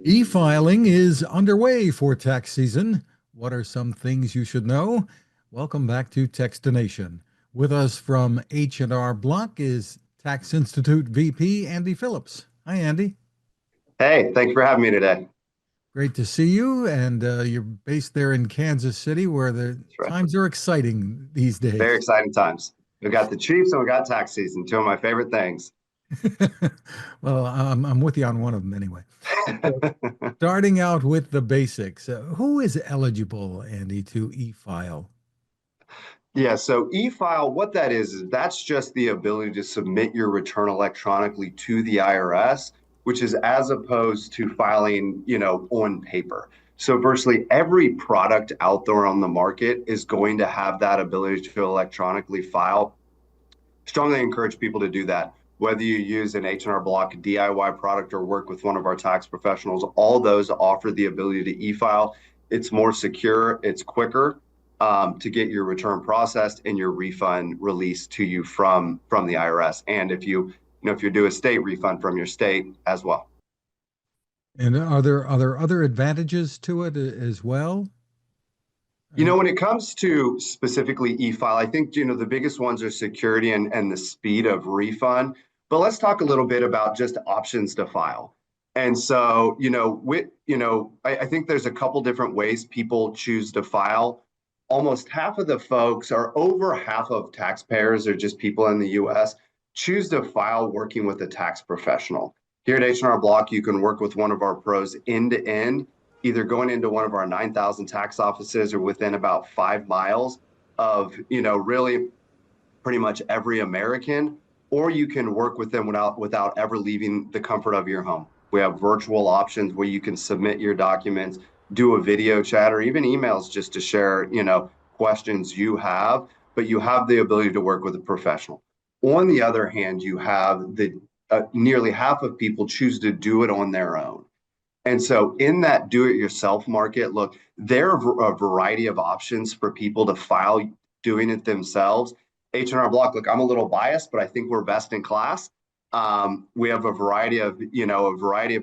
E-filing is underway for tax season. What are some things you should know? Welcome back to Techstination. With us from H&R Block is Tax Institute VP Andy Phillips. Hi, Andy. Hey, thanks for having me today. Great to see you. And you're based there in Kansas City, where the That's right. times are exciting these Very days. exciting times. We got the Chiefs and we got tax season, two of my favorite things. Well, I'm with you on one of them anyway. So, starting out with the basics, who is eligible, Andy, to e-file? Yeah, so e-file, what that is that's just the ability to submit your return electronically to the IRS, which is as opposed to filing, on paper. So virtually every product out there on the market is going to have that ability to electronically file. Strongly encourage people to do that. Whether you use an H&R Block DIY product or work with one of our tax professionals, all those offer the ability to e-file. It's more secure, it's quicker to get your return processed and your refund released to you from the IRS. And if you do a state refund from your state as well. And are there other advantages to it as well? Uh, When it comes to specifically e-file, I think, the biggest ones are security and the speed of refund. But let's talk a little bit about just options to file. And so, I think there's a couple different ways people choose to file. Almost half of the folks, or over half of taxpayers, or just people in the US, choose to file working with a tax professional. Here at H&R Block, you can work with one of our pros end to end, either going into one of our 9,000 tax offices or within about 5 miles of, really pretty much every American, or you can work with them without ever leaving the comfort of your home. We have virtual options where you can submit your documents, do a video chat, or even emails just to share, questions you have, but you have the ability to work with a professional. On the other hand, you have the nearly half of people choose to do it on their own. And so in that do-it-yourself market, look, there are a variety of options for people to file doing it themselves. H&R Block, look, I'm a little biased, but I think we're best in class. We have a variety of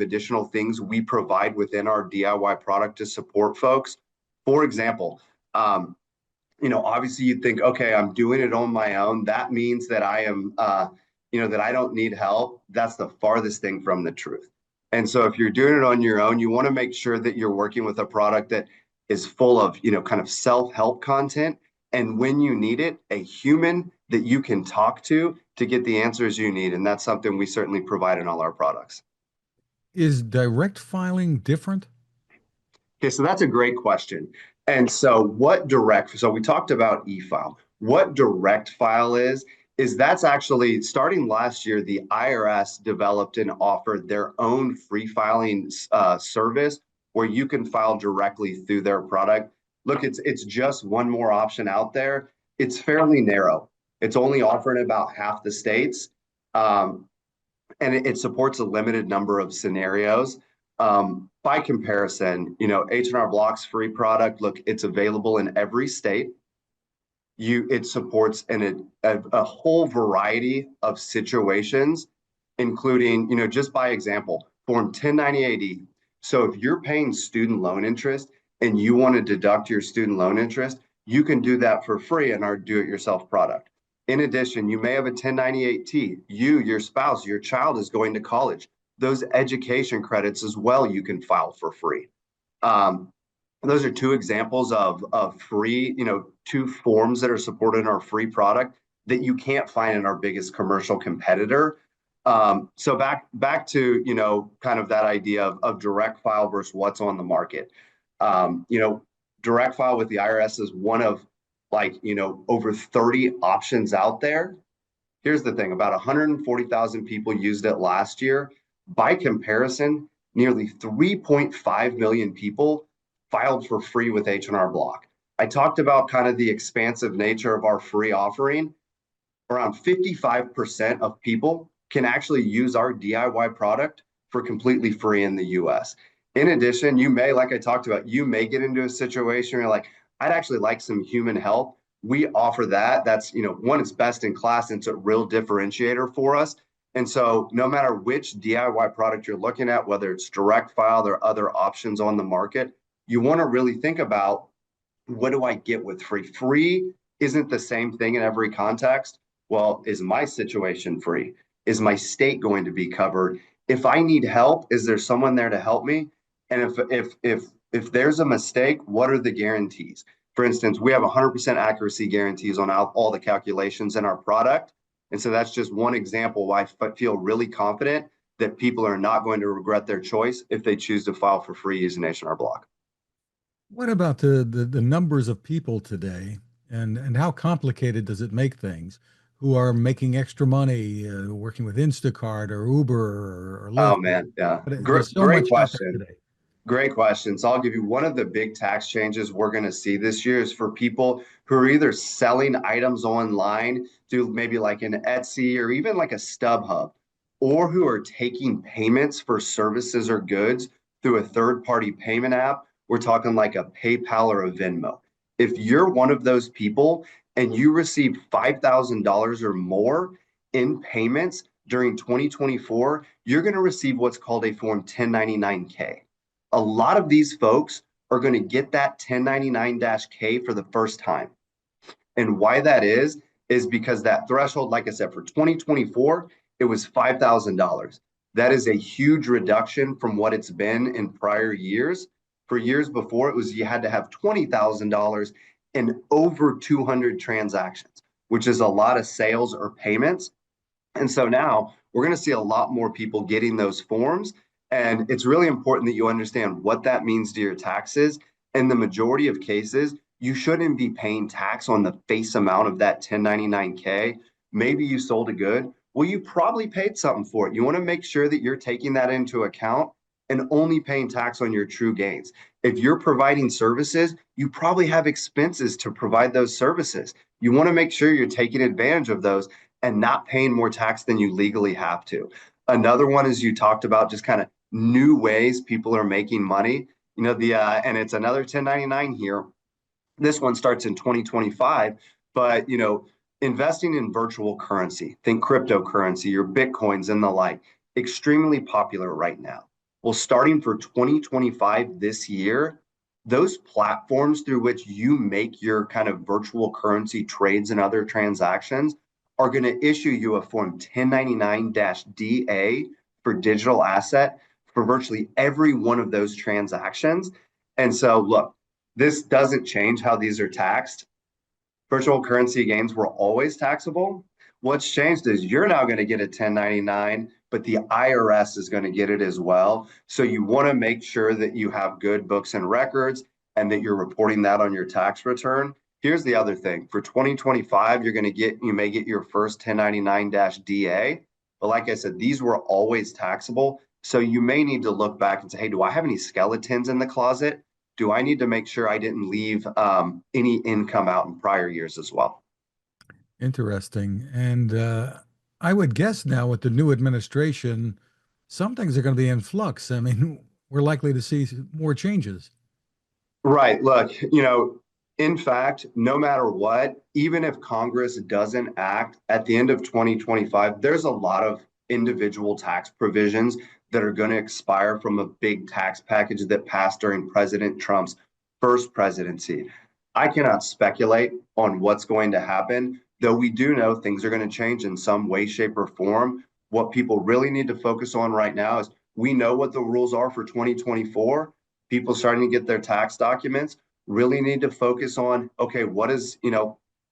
additional things we provide within our DIY product to support folks. For example, obviously you'd think, okay, I'm doing it on my own. That means that I am, that I don't need help. That's the farthest thing from the truth. And so if you're doing it on your own, you want to make sure that you're working with a product that is full of, kind of self-help content. And when you need it, a human that you can talk to get the answers you need. And that's something we certainly provide in all our products. Is direct filing different? Okay, so that's a great question. And so so we talked about e-file. What direct file is that's actually starting last year, the IRS developed and offered their own free filing service where you can file directly through their product. Look, it's just one more option out there. It's fairly narrow. It's only offered in about half the states. And it supports a limited number of scenarios. By comparison, H&R Block's free product, look, it's available in every state. It supports a whole variety of situations, including, just by example, Form 1098-E. So if you're paying student loan interest and you want to deduct your student loan interest, you can do that for free in our do-it-yourself product. In addition, you may have a 1098-T. Your spouse, your child is going to college. Those education credits as well, you can file for free. Those are two examples of free, two forms that are supported in our free product that you can't find in our biggest commercial competitor. So back to, kind of that idea of direct file versus what's on the market. Direct file with the IRS is one of over 30 options out there. Here's the thing, about 140,000 people used it last year. By comparison, nearly 3.5 million people filed for free with H&R Block. I talked about kind of the expansive nature of our free offering. Around 55% of people can actually use our DIY product for completely free in the US. In addition, like I talked about, you may get into a situation where you're like, I'd actually like some human help. We offer that. That's, one, it's best in class and it's a real differentiator for us. And so no matter which DIY product you're looking at, whether it's direct file or other options on the market, you want to really think about, what do I get with free? Free isn't the same thing in every context. Well, is my situation free? Is my state going to be covered? If I need help, is there someone there to help me? And if there's a mistake, what are the guarantees? For instance, we have 100% accuracy guarantees on all the calculations in our product. And so that's just one example why I feel really confident that people are not going to regret their choice if they choose to file for free using H&R Block. What about the numbers of people today, and how complicated does it make things, who are making extra money working with Instacart or Uber or Oh Lyft? man, yeah. There's so Great much out there question. today. Great question. So I'll give you one of the big tax changes we're going to see this year is for people who are either selling items online through maybe like an Etsy or even like a StubHub, or who are taking payments for services or goods through a third-party payment app. We're talking like a PayPal or a Venmo. If you're one of those people and you receive $5,000 or more in payments during 2024, you're going to receive what's called a Form 1099-K. A lot of these folks are going to get that 1099-K for the first time. And why that is because that threshold, like I said, for 2024, it was $5,000. That is a huge reduction from what it's been in prior years. For years before, it was you had to have $20,000 in over 200 transactions, which is a lot of sales or payments. And so now we're going to see a lot more people getting those forms. And it's really important that you understand what that means to your taxes. In the majority of cases, you shouldn't be paying tax on the face amount of that 1099-K. Maybe you sold a good. Well, you probably paid something for it. You want to make sure that you're taking that into account and only paying tax on your true gains. If you're providing services, you probably have expenses to provide those services. You want to make sure you're taking advantage of those and not paying more tax than you legally have to. Another one is you talked about just kind of new ways people are making money. And it's another 1099 here. This one starts in 2025, but investing in virtual currency, think cryptocurrency, your Bitcoins and the like, extremely popular right now. Well, starting for 2025 this year, those platforms through which you make your kind of virtual currency trades and other transactions are going to issue you a Form 1099-DA for digital asset for virtually every one of those transactions. And so, look, this doesn't change how these are taxed. Virtual currency gains were always taxable. What's changed is you're now going to get a 1099, but the IRS is going to get it as well. So you want to make sure that you have good books and records and that you're reporting that on your tax return. Here's the other thing. For 2025, you may get your first 1099-DA. But like I said, these were always taxable. So you may need to look back and say, hey, do I have any skeletons in the closet? Do I need to make sure I didn't leave any income out in prior years as well? Interesting. And I would guess now with the new administration, some things are going to be in flux. I mean, we're likely to see more changes. Right. Look, in fact, no matter what, even if Congress doesn't act at the end of 2025, there's a lot of individual tax provisions that are going to expire from a big tax package that passed during President Trump's first presidency. I cannot speculate on what's going to happen, though we do know things are going to change in some way, shape, or form. What people really need to focus on right now is we know what the rules are for 2024. People starting to get their tax documents really need to focus on, okay, what is,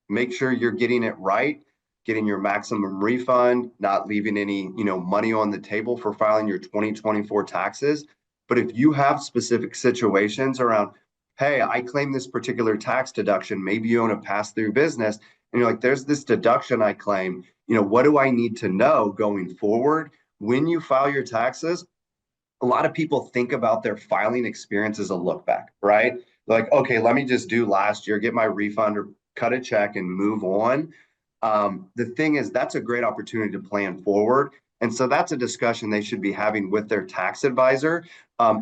make sure you're getting it right, getting your maximum refund, not leaving any, money on the table for filing your 2024 taxes. But if you have specific situations around, hey, I claim this particular tax deduction, maybe you own a pass-through business, and you're like, there's this deduction I claim, what do I need to know going forward? When you file your taxes, a lot of people think about their filing experience as a look back, right? Like, okay, let me just do last year, get my refund or cut a check and move on. The thing is, that's a great opportunity to plan forward. And so that's a discussion they should be having with their tax advisor.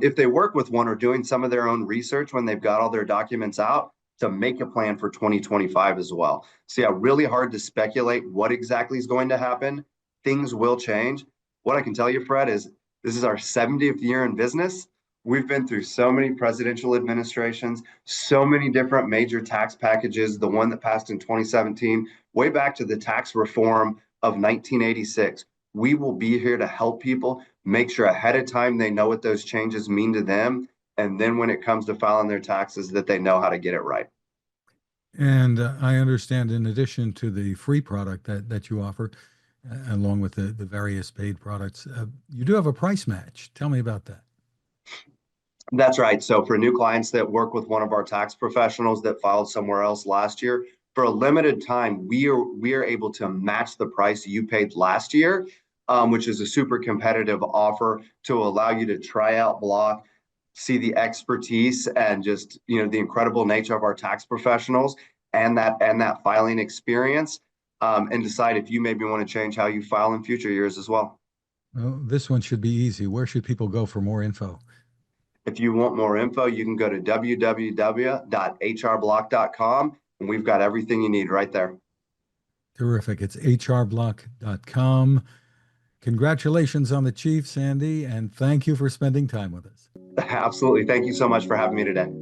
If they work with one or doing some of their own research when they've got all their documents out, to make a plan for 2025 as well. So yeah, really hard to speculate what exactly is going to happen. things will change. What I can tell you, Fred, is this is our 70th year in business. We've been through so many presidential administrations, so many different major tax packages, the one that passed in 2017, way back to the tax reform of 1986. We will be here to help people make sure ahead of time they know what those changes mean to them. And then when it comes to filing their taxes, that they know how to get it right. And I understand, in addition to the free product that you offer, along with the various paid products, you do have a price match. Tell me about that. That's right. So for new clients that work with one of our tax professionals that filed somewhere else last year, for a limited time, we are able to match the price you paid last year, which is a super competitive offer to allow you to try out Block, see the expertise and just the incredible nature of our tax professionals and that filing experience, and decide if you maybe want to change how you file in future years as well. Well, this one should be easy. Where should people go for more info? If you want more info, you can go to www.hrblock.com, and we've got everything you need right there. Terrific. It's hrblock.com. Congratulations on the Chiefs, Andy, and thank you for spending time with us. Absolutely. Thank you so much for having me today.